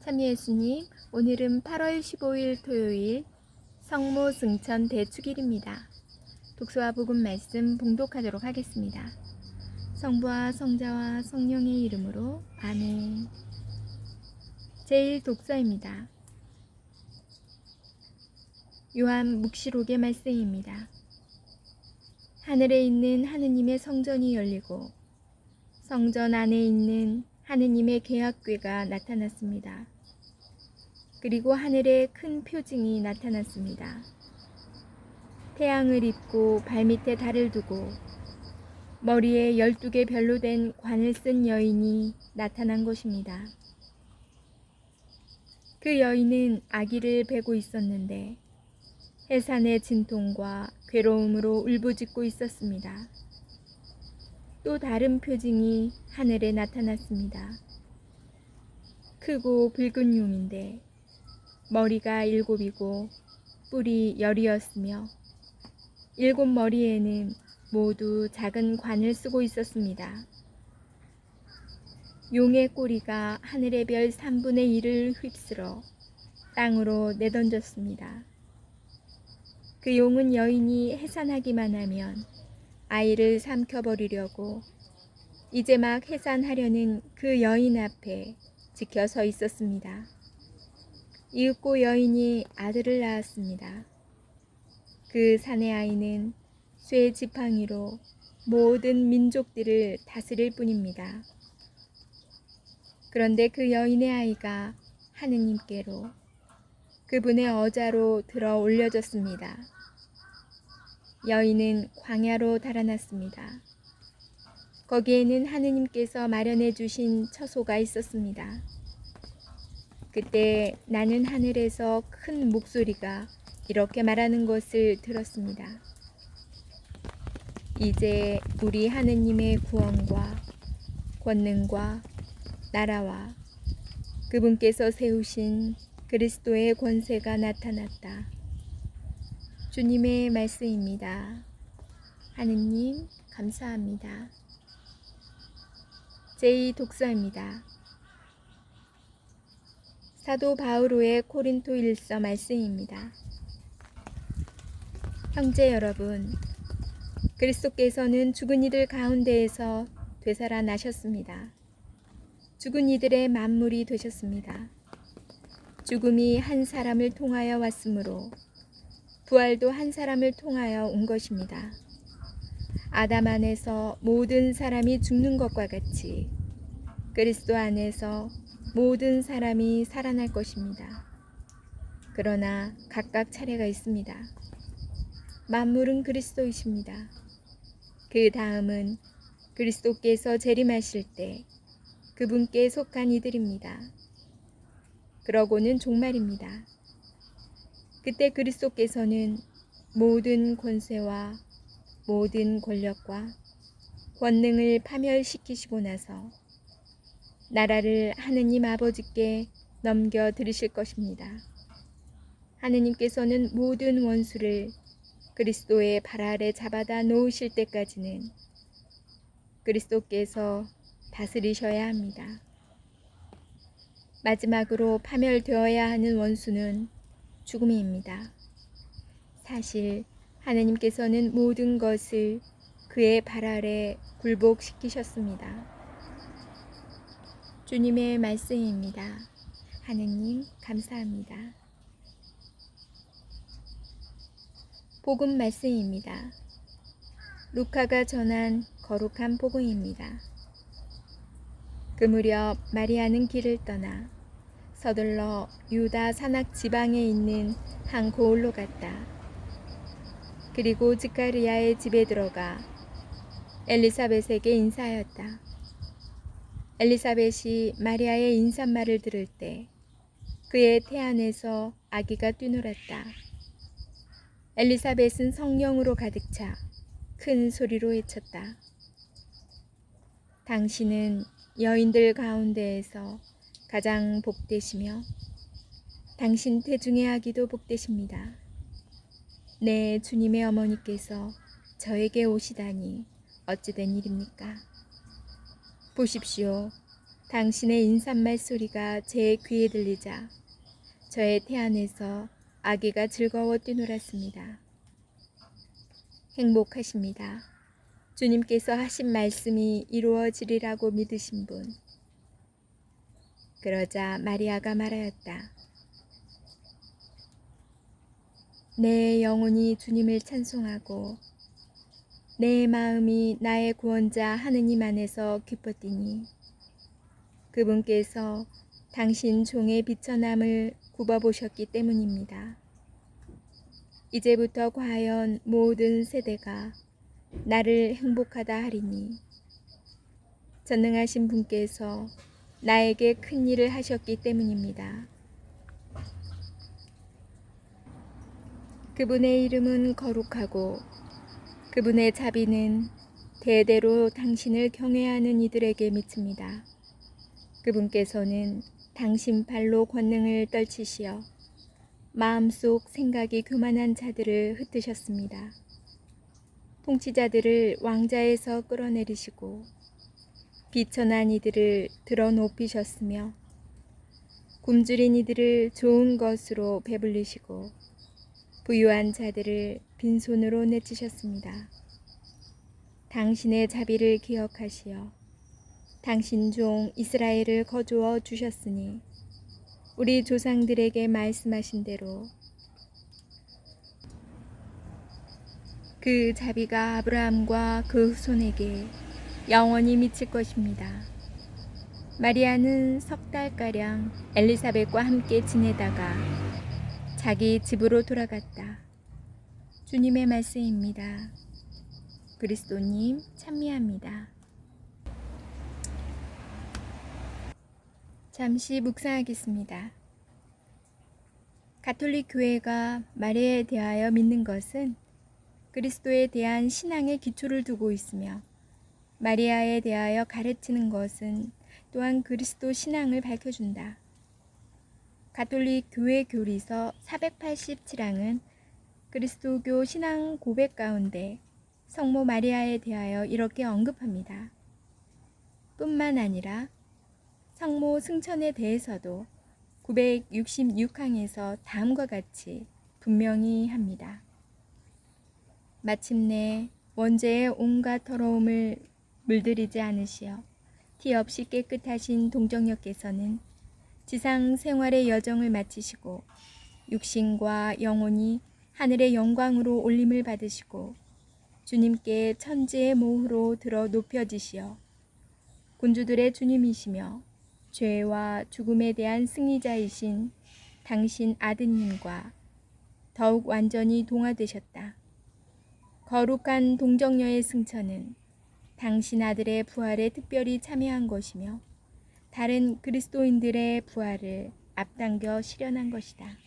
참 예수님, 오늘은 8월 15일 토요일 성모 승천 대축일입니다. 독서와 복음 말씀 봉독하도록 하겠습니다. 성부와 성자와 성령의 이름으로 아멘. 제1독서입니다. 요한 묵시록의 말씀입니다. 하늘에 있는 하느님의 성전이 열리고 성전 안에 있는 하느님의 계약궤가 나타났습니다. 그리고 하늘에 큰 표징이 나타났습니다. 태양을 입고 발밑에 달을 두고 머리에 12개 별로 된 관을 쓴 여인이 나타난 것입니다. 그 여인은 아기를 베고 있었는데 해산의 진통과 괴로움으로 울부짖고 있었습니다. 또 다른 표징이 하늘에 나타났습니다. 크고 붉은 용인데 머리가 7이고 뿔이 10이었으며 7 머리에는 모두 작은 관을 쓰고 있었습니다. 용의 꼬리가 하늘의 별 3분의 1을 휩쓸어 땅으로 내던졌습니다. 그 용은 여인이 해산하기만 하면 아이를 삼켜버리려고 이제 막 해산하려는 그 여인 앞에 지켜 서 있었습니다. 이윽고 여인이 아들을 낳았습니다. 그 사내 아이는 쇠 지팡이로 모든 민족들을 다스릴 뿐입니다. 그런데 그 여인의 아이가 하느님께로 그분의 어자로 들어 올려졌습니다. 여인은 광야로 달아났습니다. 거기에는 하느님께서 마련해 주신 처소가 있었습니다. 그때 나는 하늘에서 큰 목소리가 이렇게 말하는 것을 들었습니다. 이제 우리 하느님의 구원과 권능과 나라와 그분께서 세우신 그리스도의 권세가 나타났다. 주님의 말씀입니다. 하느님 감사합니다. 제2독서입니다. 사도 바오로의 코린토 1서 말씀입니다. 형제 여러분, 그리스도께서는 죽은 이들 가운데에서 되살아나셨습니다. 죽은 이들의 만물이 되셨습니다. 죽음이 한 사람을 통하여 왔으므로 부활도 한 사람을 통하여 온 것입니다. 아담 안에서 모든 사람이 죽는 것과 같이 그리스도 안에서 모든 사람이 살아날 것입니다. 그러나 각각 차례가 있습니다. 만물은 그리스도이십니다. 그 다음은 그리스도께서 재림하실 때 그분께 속한 이들입니다. 그러고는 종말입니다. 그때 그리스도께서는 모든 권세와 모든 권력과 권능을 파멸시키시고 나서 나라를 하느님 아버지께 넘겨드리실 것입니다. 하느님께서는 모든 원수를 그리스도의 발 아래 잡아다 놓으실 때까지는 그리스도께서 다스리셔야 합니다. 마지막으로 파멸되어야 하는 원수는 죽음입니다. 사실 하느님께서는 모든 것을 그의 발 아래 굴복시키셨습니다. 주님의 말씀입니다. 하느님 감사합니다. 복음 말씀입니다. 루카가 전한 거룩한 복음입니다. 그 무렵 마리아는 길을 떠나 서둘러 유다 산악 지방에 있는 한 고을로 갔다. 그리고 지카리아의 집에 들어가 엘리사벳에게 인사하였다. 엘리사벳이 마리아의 인사말을 들을 때 그의 태안에서 아기가 뛰놀았다. 엘리사벳은 성령으로 가득 차 큰 소리로 외쳤다. 당신은 여인들 가운데에서 가장 복되시며 당신 태중의 아기도 복되십니다. 내 주님의 어머니께서 저에게 오시다니 어찌된 일입니까? 보십시오. 당신의 인삿말 소리가 제 귀에 들리자 저의 태안에서 아기가 즐거워 뛰놀았습니다. 행복하십니다. 주님께서 하신 말씀이 이루어지리라고 믿으신 분. 그러자 마리아가 말하였다. 내 영혼이 주님을 찬송하고 내 마음이 나의 구원자 하느님 안에서 기뻤더니 그분께서 당신 종의 비천함을 굽어보셨기 때문입니다. 이제부터 과연 모든 세대가 나를 행복하다 하리니 전능하신 분께서 나에게 큰 일을 하셨기 때문입니다. 그분의 이름은 거룩하고 그분의 자비는 대대로 당신을 경외하는 이들에게 미칩니다. 그분께서는 당신 발로 권능을 떨치시어 마음속 생각이 교만한 자들을 흩으셨습니다. 통치자들을 왕자에서 끌어내리시고 비천한 이들을 들어 높이셨으며 굶주린 이들을 좋은 것으로 배불리시고 부유한 자들을 빈손으로 내치셨습니다. 당신의 자비를 기억하시어 당신 종 이스라엘을 거두어 주셨으니 우리 조상들에게 말씀하신 대로 그 자비가 아브라함과 그 후손에게 영원히 미칠 것입니다. 마리아는 석 달가량 엘리사벳과 함께 지내다가 자기 집으로 돌아갔다. 주님의 말씀입니다. 그리스도님 찬미합니다. 잠시 묵상하겠습니다. 가톨릭 교회가 마리아에 대하여 믿는 것은 그리스도에 대한 신앙의 기초를 두고 있으며 마리아에 대하여 가르치는 것은 또한 그리스도 신앙을 밝혀준다. 가톨릭 교회 교리서 487항은 그리스도교 신앙 고백 가운데 성모 마리아에 대하여 이렇게 언급합니다. 뿐만 아니라 성모 승천에 대해서도 966항에서 다음과 같이 분명히 합니다. 마침내 원죄의 온갖 더러움을 물들이지 않으시어 티 없이 깨끗하신 동정녀께서는 지상 생활의 여정을 마치시고 육신과 영혼이 하늘의 영광으로 올림을 받으시고 주님께 천지의 모후로 들어 높여지시어 군주들의 주님이시며 죄와 죽음에 대한 승리자이신 당신 아드님과 더욱 완전히 동화되셨다. 거룩한 동정녀의 승천은 당신 아들의 부활에 특별히 참여한 것이며 다른 그리스도인들의 부활을 앞당겨 실현한 것이다.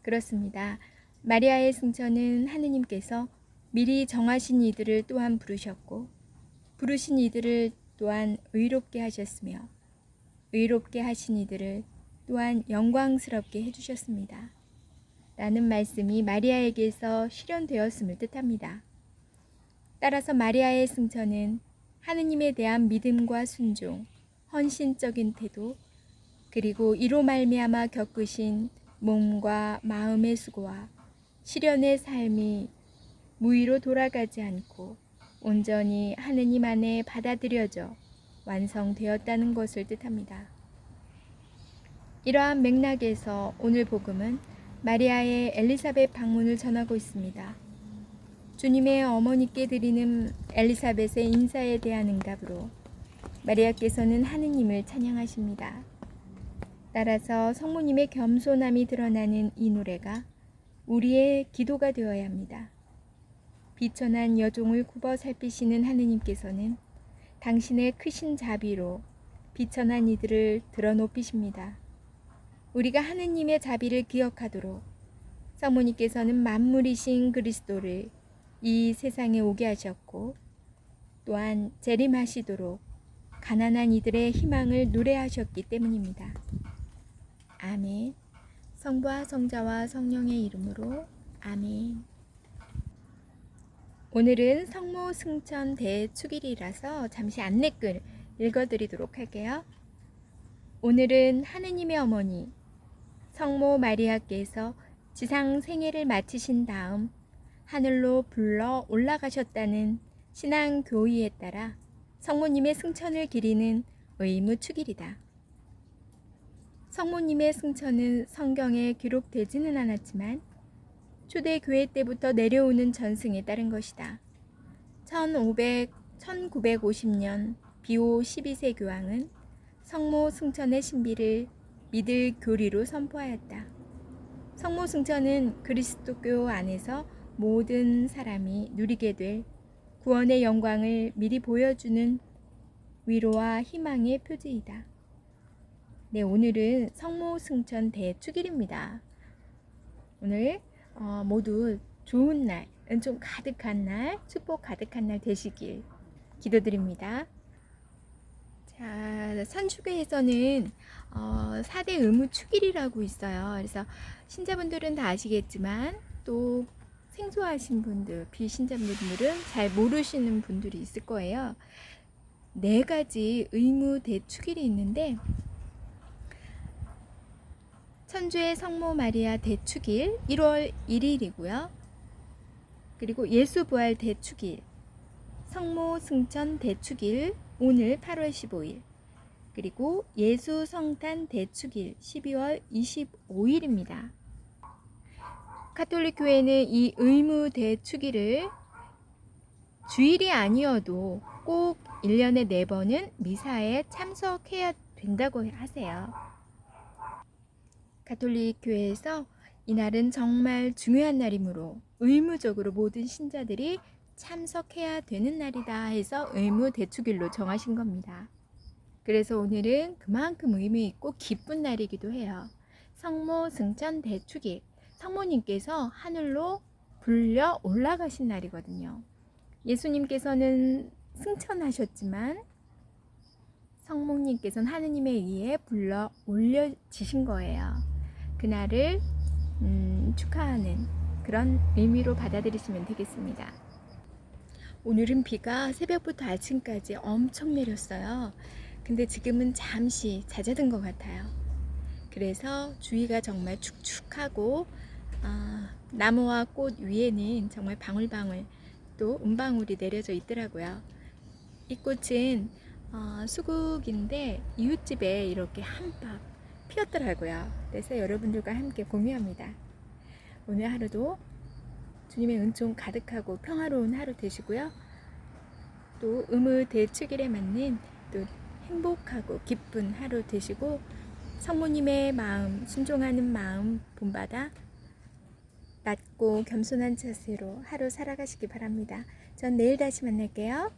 그렇습니다. 마리아의 승천은 하느님께서 미리 정하신 이들을 또한 부르셨고 부르신 이들을 또한 의롭게 하셨으며 의롭게 하신 이들을 또한 영광스럽게 해주셨습니다. 라는 말씀이 마리아에게서 실현되었음을 뜻합니다. 따라서 마리아의 승천은 하느님에 대한 믿음과 순종, 헌신적인 태도, 그리고 이로 말미암아 겪으신 몸과 마음의 수고와 시련의 삶이 무의로 돌아가지 않고 온전히 하느님 안에 받아들여져 완성되었다는 것을 뜻합니다. 이러한 맥락에서 오늘 복음은 마리아의 엘리사벳 방문을 전하고 있습니다. 주님의 어머니께 드리는 엘리사벳의 인사에 대한 응답으로 마리아께서는 하느님을 찬양하십니다. 따라서 성모님의 겸손함이 드러나는 이 노래가 우리의 기도가 되어야 합니다. 비천한 여종을 굽어 살피시는 하느님께서는 당신의 크신 자비로 비천한 이들을 들어 높이십니다. 우리가 하느님의 자비를 기억하도록 성모님께서는 만물이신 그리스도를 이 세상에 오게 하셨고 또한 재림하시도록 가난한 이들의 희망을 노래하셨기 때문입니다. 아멘. 성부와 성자와 성령의 이름으로 아멘. 오늘은 성모 승천 대축일이라서 잠시 안내글 읽어드리도록 할게요. 오늘은 하느님의 어머니 성모 마리아께서 지상 생애를 마치신 다음 하늘로 불러 올라가셨다는 신앙 교의에 따라 성모님의 승천을 기리는 의무축일이다. 성모님의 승천은 성경에 기록되지는 않았지만 초대 교회 때부터 내려오는 전승에 따른 것이다. 1950년 비오 12세 교황은 성모 승천의 신비를 믿을 교리로 선포하였다. 성모 승천은 그리스도교 안에서 모든 사람이 누리게 될 구원의 영광을 미리 보여주는 위로와 희망의 표지이다. 네, 오늘은 성모 승천 대축일입니다. 오늘 모두 좋은 날, 은총 가득한 날, 축복 가득한 날 되시길 기도드립니다. 자, 선주교에서는 4대 의무축일이라고 있어요. 그래서 신자분들은 다 아시겠지만 또 생소하신 분들, 비신자분들은 잘 모르시는 분들이 있을 거예요. 4가지 의무 대축일이 있는데 천주의 성모 마리아 대축일 1월 1일이고요. 그리고 예수부활 대축일, 성모 승천 대축일 오늘 8월 15일, 그리고 예수 성탄 대축일 12월 25일입니다. 가톨릭 교회는 이 의무 대축일을 주일이 아니어도 꼭 1년에 4번은 미사에 참석해야 된다고 하세요. 가톨릭 교회에서 이날은 정말 중요한 날이므로 의무적으로 모든 신자들이 참석해야 되는 날이다 해서 의무 대축일로 정하신 겁니다. 그래서 오늘은 그만큼 의미 있고 기쁜 날이기도 해요. 성모 승천 대축일, 성모님께서 하늘로 불려 올라가신 날이거든요. 예수님께서는 승천하셨지만 성모님께서는 하느님에 의해 불러 올려지신 거예요. 그날을 축하하는 그런 의미로 받아들이시면 되겠습니다. 오늘은 비가 새벽부터 아침까지 엄청 내렸어요. 근데 지금은 잠시 잦아든 것 같아요. 그래서 주위가 정말 축축하고 나무와 꽃 위에는 정말 방울방울 또 은방울이 내려져 있더라고요. 이 꽃은 수국인데 이웃집에 이렇게 한박 피었더라고요. 그래서 여러분들과 함께 공유합니다. 오늘 하루도 주님의 은총 가득하고 평화로운 하루 되시고요. 또 의무 대축일에 맞는 또 행복하고 기쁜 하루 되시고 성모님의 마음, 순종하는 마음 본받아 낮고 겸손한 자세로 하루 살아가시기 바랍니다. 전 내일 다시 만날게요.